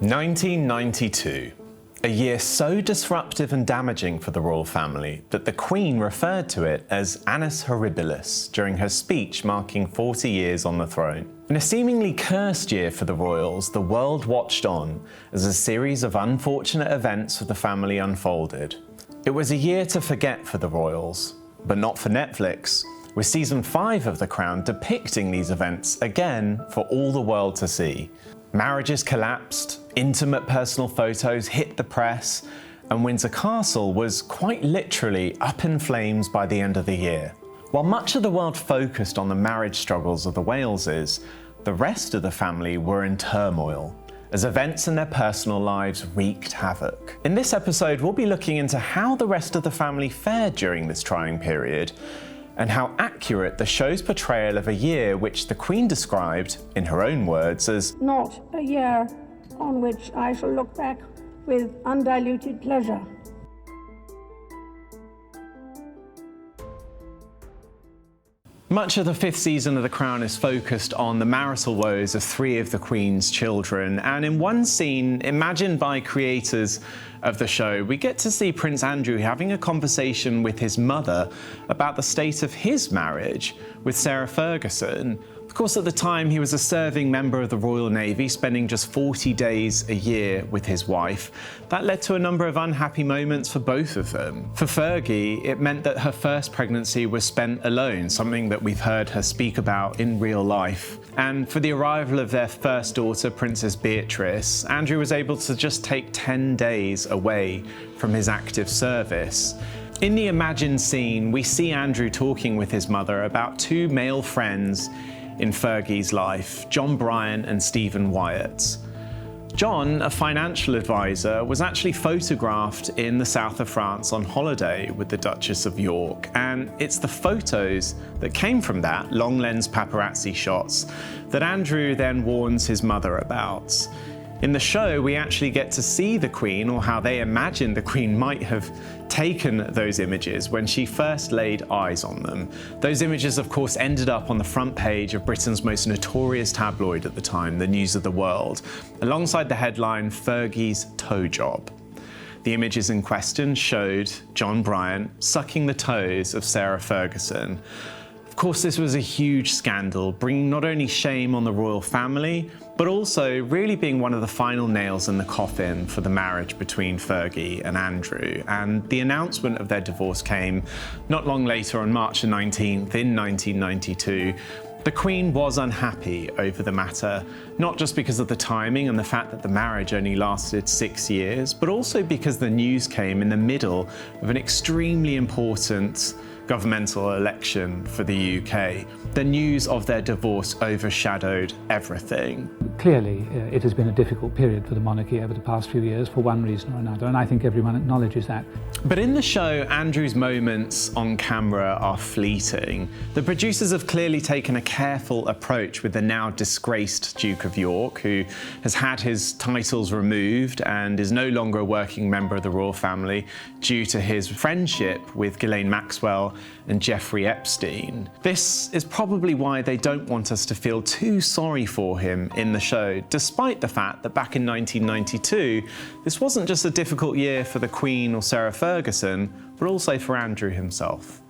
1992. A year so disruptive and damaging for the royal family that the Queen referred to it as Annus Horribilis during her speech marking 40 years on the throne. In a seemingly cursed year for the royals, the world watched on as a series of unfortunate events for the family unfolded. It was a year to forget for the royals, but not for Netflix, with season 5 of The Crown depicting these events again for all the world to see. Marriages collapsed, intimate personal photos hit the press, and Windsor Castle was quite literally up in flames by the end of the year. While much of the world focused on the marriage struggles of the Waleses, the rest of the family were in turmoil, as events in their personal lives wreaked havoc. In this episode, we'll be looking into how the rest of the family fared during this trying period, and how accurate the show's portrayal of a year which the Queen described, in her own words, as not a year on which I shall look back with undiluted pleasure. Much of the 5th season of The Crown is focused on the marital woes of 3 of the Queen's children, and in one scene, imagined by creators of the show, we get to see Prince Andrew having a conversation with his mother about the state of his marriage with Sarah Ferguson. Of course, at the time, he was a serving member of the Royal Navy, spending just 40 days a year with his wife. That led to a number of unhappy moments for both of them. For Fergie, it meant that her first pregnancy was spent alone, something that we've heard her speak about in real life. And for the arrival of their first daughter, Princess Beatrice, Andrew was able to just take 10 days away from his active service. In the imagined scene, we see Andrew talking with his mother about 2 male friends in Fergie's life, John Bryant and Stephen Wyatt. John, a financial advisor, was actually photographed in the south of France on holiday with the Duchess of York, and it's the photos that came from that, long lens paparazzi shots, that Andrew then warns his mother about. In the show, we actually get to see the Queen, or how they imagined the Queen might have taken those images when she first laid eyes on them. Those images, of course, ended up on the front page of Britain's most notorious tabloid at the time, the News of the World, alongside the headline, "Fergie's Toe Job." The images in question showed John Bryant sucking the toes of Sarah Ferguson. Of course, this was a huge scandal, bringing not only shame on the royal family, but also really being one of the final nails in the coffin for the marriage between Fergie and Andrew. And the announcement of their divorce came not long later, on March the 19th in 1992. The Queen was unhappy over the matter, not just because of the timing and the fact that the marriage only lasted 6 years, but also because the news came in the middle of an extremely important governmental election for the UK. The news of their divorce overshadowed everything. Clearly, it has been a difficult period for the monarchy over the past few years for one reason or another, and I think everyone acknowledges that. But in the show, Andrew's moments on camera are fleeting. The producers have clearly taken a careful approach with the now disgraced Duke of York, who has had his titles removed and is no longer a working member of the royal family due to his friendship with Ghislaine Maxwell and Jeffrey Epstein. This is probably why they don't want us to feel too sorry for him in the show, despite the fact that back in 1992, this wasn't just a difficult year for the Queen or Sarah Ferguson, but also for Andrew himself.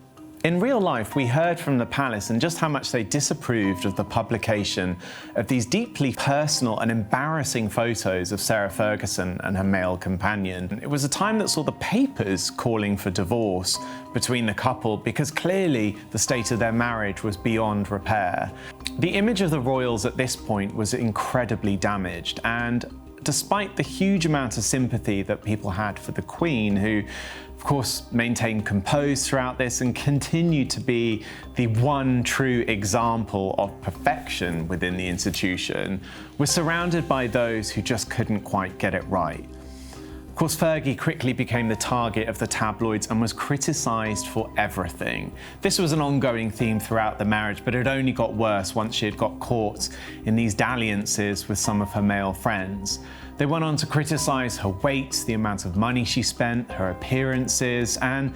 In real life, we heard from the palace and just how much they disapproved of the publication of these deeply personal and embarrassing photos of Sarah Ferguson and her male companion. It was a time that saw the papers calling for divorce between the couple because clearly the state of their marriage was beyond repair. The image of the royals at this point was incredibly damaged, and despite the huge amount of sympathy that people had for the Queen, who of course maintained composed throughout this and continued to be the one true example of perfection within the institution, was surrounded by those who just couldn't quite get it right. Of course, Fergie quickly became the target of the tabloids and was criticised for everything. This was an ongoing theme throughout the marriage, but it only got worse once she had got caught in these dalliances with some of her male friends. They went on to criticise her weight, the amount of money she spent, her appearances, and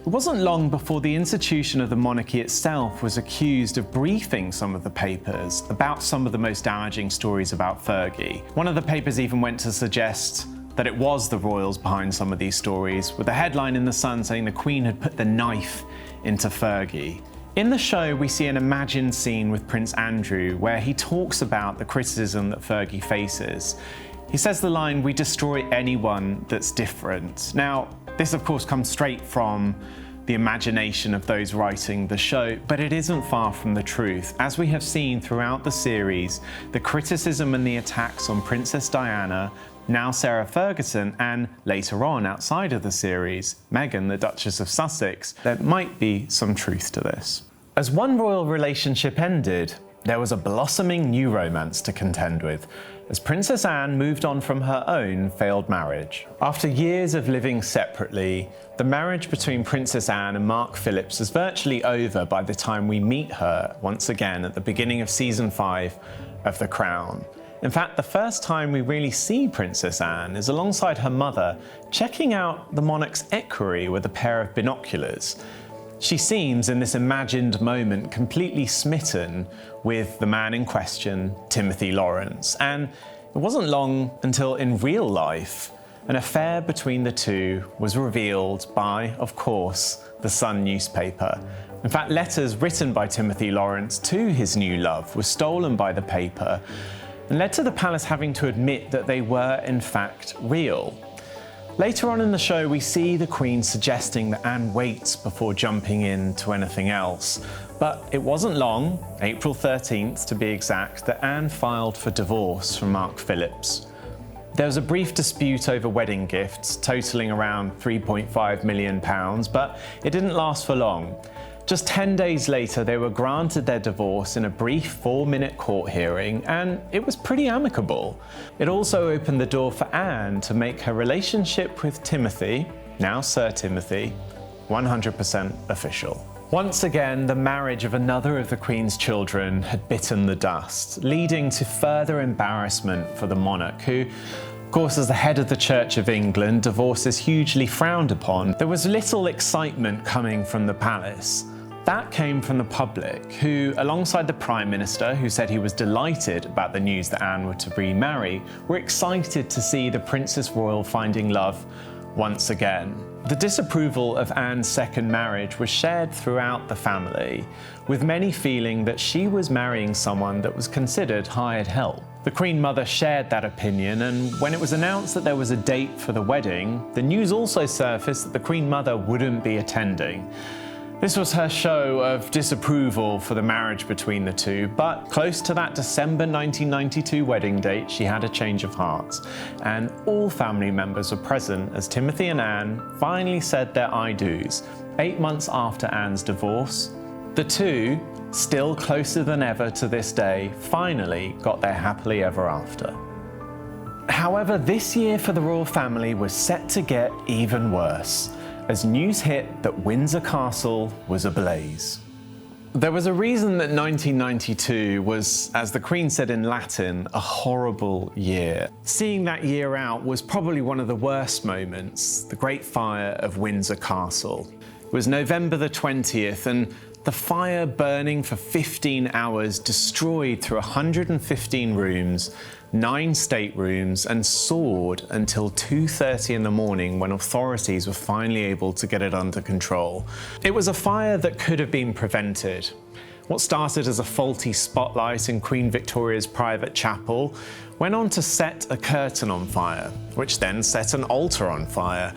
It wasn't long before the institution of the monarchy itself was accused of briefing some of the papers about some of the most damaging stories about Fergie. One of the papers even went to suggest that it was the royals behind some of these stories, with a headline in The Sun saying the Queen had put the knife into Fergie. In the show, we see an imagined scene with Prince Andrew where he talks about the criticism that Fergie faces. He says the line, "We destroy anyone that's different." Now, this of course comes straight from the imagination of those writing the show, but it isn't far from the truth. As we have seen throughout the series, the criticism and the attacks on Princess Diana, now Sarah Ferguson, and later on, outside of the series, Meghan, the Duchess of Sussex, there might be some truth to this. As one royal relationship ended, there was a blossoming new romance to contend with, as Princess Anne moved on from her own failed marriage. After years of living separately, the marriage between Princess Anne and Mark Phillips is virtually over by the time we meet her once again at the beginning of season 5 of The Crown. In fact, the first time we really see Princess Anne is alongside her mother, checking out the monarch's equerry with a pair of binoculars. She seems, in this imagined moment, completely smitten with the man in question, Timothy Lawrence. And it wasn't long until, in real life, an affair between the two was revealed by, of course, the Sun newspaper. In fact, letters written by Timothy Lawrence to his new love were stolen by the paper and led to the palace having to admit that they were, in fact, real. Later on in the show, we see the Queen suggesting that Anne waits before jumping into anything else. But it wasn't long, April 13th to be exact, that Anne filed for divorce from Mark Phillips. There was a brief dispute over wedding gifts, totalling around £3.5 million, but it didn't last for long. Just 10 days later, they were granted their divorce in a brief 4-minute court hearing, and it was pretty amicable. It also opened the door for Anne to make her relationship with Timothy, now Sir Timothy, 100% official. Once again, the marriage of another of the Queen's children had bitten the dust, leading to further embarrassment for the monarch, who, of course, as the head of the Church of England, divorce is hugely frowned upon. There was little excitement coming from the palace. That came from the public, who, alongside the Prime Minister, who said he was delighted about the news that Anne were to remarry, were excited to see the Princess Royal finding love once again. The disapproval of Anne's second marriage was shared throughout the family, with many feeling that she was marrying someone that was considered hired help. The Queen Mother shared that opinion, and when it was announced that there was a date for the wedding, the news also surfaced that the Queen Mother wouldn't be attending. This was her show of disapproval for the marriage between the two, but close to that December 1992 wedding date, she had a change of heart, and all family members were present as Timothy and Anne finally said their I do's. 8 months after Anne's divorce, the two, still closer than ever to this day, finally got their happily ever after. However, this year for the royal family was set to get even worse, as news hit that Windsor Castle was ablaze. There was a reason that 1992 was, as the Queen said in Latin, a horrible year. Seeing that year out was probably one of the worst moments, the Great Fire of Windsor Castle. It was November the 20th, and the fire, burning for 15 hours, destroyed through 115 rooms, 9 staterooms, and soared until 2:30 in the morning, when authorities were finally able to get it under control. It was a fire that could have been prevented. What started as a faulty spotlight in Queen Victoria's private chapel went on to set a curtain on fire, which then set an altar on fire,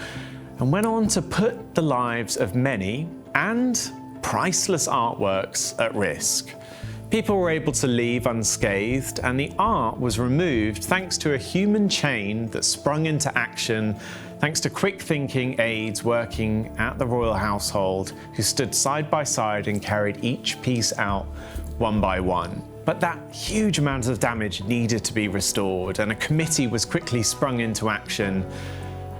and went on to put the lives of many and priceless artworks at risk. People were able to leave unscathed, and the art was removed thanks to a human chain that sprung into action thanks to quick-thinking aides working at the royal household who stood side by side and carried each piece out one by one. But that huge amount of damage needed to be restored, and a committee was quickly sprung into action.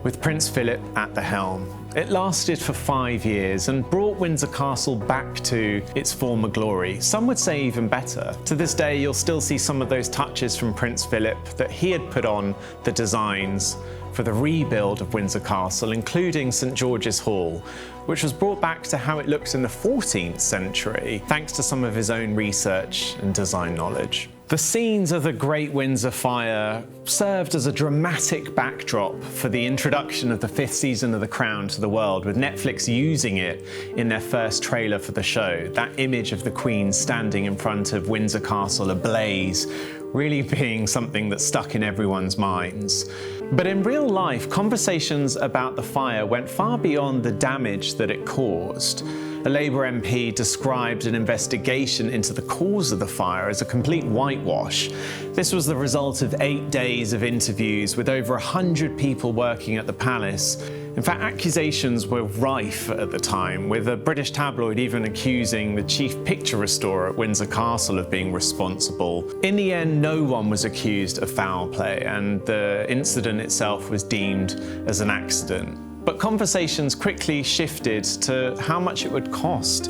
with Prince Philip at the helm. It lasted for 5 years and brought Windsor Castle back to its former glory. Some would say even better. To this day, you'll still see some of those touches from Prince Philip that he had put on the designs for the rebuild of Windsor Castle, including St George's Hall, which was brought back to how it looks in the 14th century, thanks to some of his own research and design knowledge. The scenes of the Great Windsor Fire served as a dramatic backdrop for the introduction of the 5th season of The Crown to the world, with Netflix using it in their first trailer for the show. That image of the Queen standing in front of Windsor Castle ablaze really being something that stuck in everyone's minds. But in real life, conversations about the fire went far beyond the damage that it caused. A Labour MP described an investigation into the cause of the fire as a complete whitewash. This was the result of 8 days of interviews with over 100 people working at the palace. In fact, accusations were rife at the time, with a British tabloid even accusing the chief picture restorer at Windsor Castle of being responsible. In the end, no one was accused of foul play, and the incident itself was deemed as an accident. But conversations quickly shifted to how much it would cost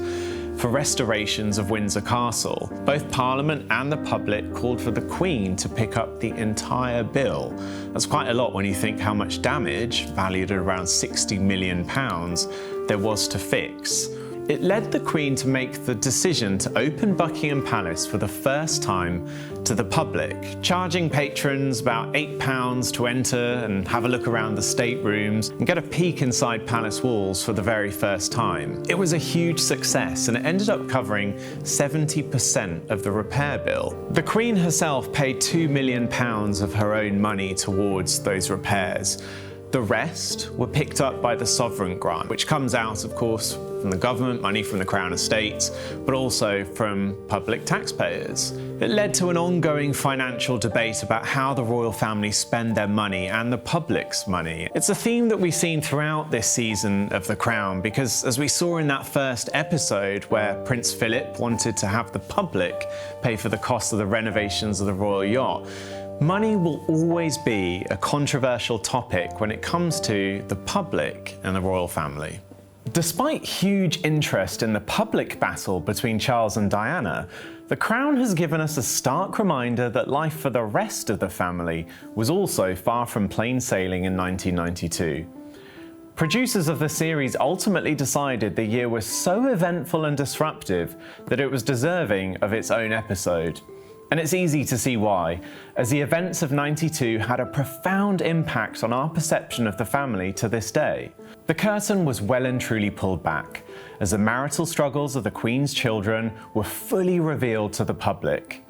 for restorations of Windsor Castle. Both Parliament and the public called for the Queen to pick up the entire bill. That's quite a lot when you think how much damage, valued at around £60 million, there was to fix. It led the Queen to make the decision to open Buckingham Palace for the first time to the public, charging patrons about £8 to enter and have a look around the staterooms and get a peek inside palace walls for the very first time. It was a huge success, and it ended up covering 70% of the repair bill. The Queen herself paid £2 million of her own money towards those repairs. The rest were picked up by the sovereign grant, which comes out, of course, from the government, money from the Crown Estates, but also from public taxpayers. It led to an ongoing financial debate about how the royal family spend their money and the public's money. It's a theme that we've seen throughout this season of The Crown, because as we saw in that first episode where Prince Philip wanted to have the public pay for the cost of the renovations of the royal yacht, money will always be a controversial topic when it comes to the public and the royal family. Despite huge interest in the public battle between Charles and Diana, The Crown has given us a stark reminder that life for the rest of the family was also far from plain sailing in 1992. Producers of the series ultimately decided the year was so eventful and disruptive that it was deserving of its own episode. And it's easy to see why, as the events of '92 had a profound impact on our perception of the family to this day. The curtain was well and truly pulled back, as the marital struggles of the Queen's children were fully revealed to the public.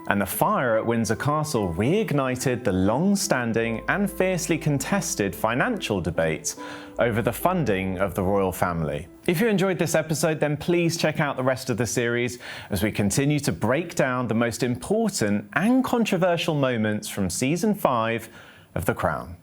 And the fire at Windsor Castle reignited the long-standing and fiercely contested financial debate over the funding of the royal family. If you enjoyed this episode, then please check out the rest of the series as we continue to break down the most important and controversial moments from Season 5 of The Crown.